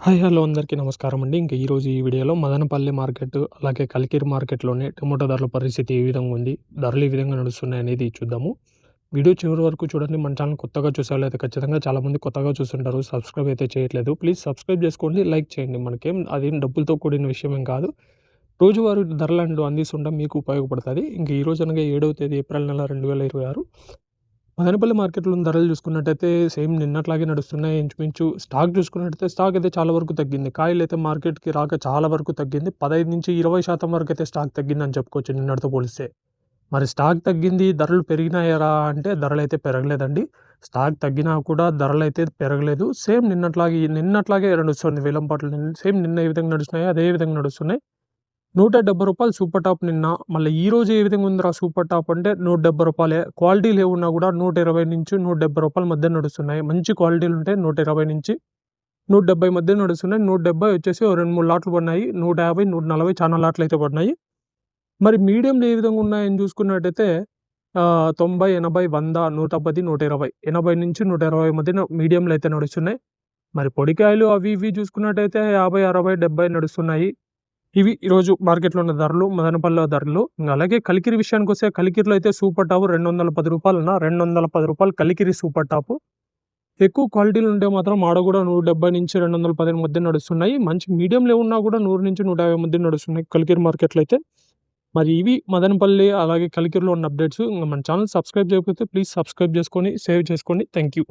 Hi! Hello! అందరికీ నమస్కారమండి. ఇంక ఈరోజు ఈ వీడియోలో మదనపల్లి మార్కెట్, అలాగే కలికిరి మార్కెట్‌లోని టమోటా ధరల పరిస్థితి ఏ విధంగా ఉంది? ధరలు ఏ విధంగా నడుస్తున్నాయనేది చూద్దాము. వీడియో చివరి వరకు చూడండి. మన ఛానల్ కొత్తగా చూసేవాళ్ళైతే ఖచ్చితంగా చాలామంది కొత్తగా చూస్తుంటారు. సబ్స్క్రైబ్ అయితే చేయట్లేదు. ప్లీజ్ సబ్స్క్రైబ్ చేసుకోండి. లైక్ చేయండి. మనకేం అదేం డబ్బులతో కూడిన విషయం ఏం కాదు. రోజువారీ ధరలంటూ అందిస్తుంటాం. మీకు ఉపయోగపడతది. ఇంక ఈరోజు అనగా 7వ తేదీ ఏప్రిల్ నెల 2026 మదనపల్లి మార్కెట్‌లో ధరలు చూసుకున్నట్టయితే సేమ్ నిన్నట్లాగే నడుస్తున్నాయి. ఇంచుమించు స్టాక్ చూసుకున్నట్టయితే స్టాక్ అయితే చాలా వరకు తగ్గింది. కాయలైతే మార్కెట్‌కి రాక చాలా వరకు తగ్గింది. 15-20% వరకైతే స్టాక్ తగ్గిందని చెప్పుకోవచ్చు నిన్నటితో పోలిస్తే. మరి స్టాక్ తగ్గింది, ధరలు పెరిగినాయరా అంటే ధరలైతే పెరగలేదండి. స్టాక్ తగ్గినా కూడా ధరలైతే పెరగలేదు. సేమ్ నిన్నట్లాగే నడుస్తుంది వేలం పాటలు. సేమ్ నిన్న ఏ విధంగా నడుస్తున్నాయో అదే విధంగా నడుస్తున్నాయి. రూ. 170 సూపర్ టాప్ నిన్న. మళ్ళీ ఈరోజు ఏ విధంగా ఉందిరా సూపర్ టాప్ అంటే రూ. 170 క్వాలిటీ లేవున్నా కూడా రూ. 120-170 మధ్య నడుస్తున్నాయి. మంచి క్వాలిటీలు ఉంటే 120-170 మధ్య నడుస్తున్నాయి. 170 వచ్చేసి ఓ 2, 3 లాట్లు పడినాయి. 150, 140 చాలా లాట్లు అయితే పడినాయి. మరి మీడియంలు ఏ విధంగా ఉన్నాయని చూసుకున్నట్టయితే 90, 80, 100, 110, 120 80-120 మధ్యన మీడియంలు అయితే నడుస్తున్నాయి. మరి పొడికాయలు అవి ఇవి చూసుకున్నట్టయితే 50, 60, 70 నడుస్తున్నాయి. ఇవి ఈరోజు మార్కెట్‌లో ఉన్న ధరలు, మదనపల్లిలో ధరలు. అలాగే కలికిరి విషయానికొస్తే కలికిరిలో అయితే సూపర్ టాప్ రూ. 210 రూ. 210 కలికిరి సూపర్ టాపు. ఎక్కువ క్వాలిటీలు ఉంటే మాత్రం ఆడ కూడా 170-215 మధ్య నడుస్తున్నాయి. మంచి మీడియంలో ఉన్నా కూడా 100-150 మధ్య నడుస్తున్నాయి కలికిరి మార్కెట్‌లో అయితే. మరి ఇవి మదనపల్లి అలాగే కలికిరిలో ఉన్న అప్డేట్స్. మన ఛానల్ సబ్స్క్రైబ్ చేయకపోతే ప్లీజ్ సబ్స్క్రైబ్ చేసుకొని సేవ్ చేసుకోండి. Thank you.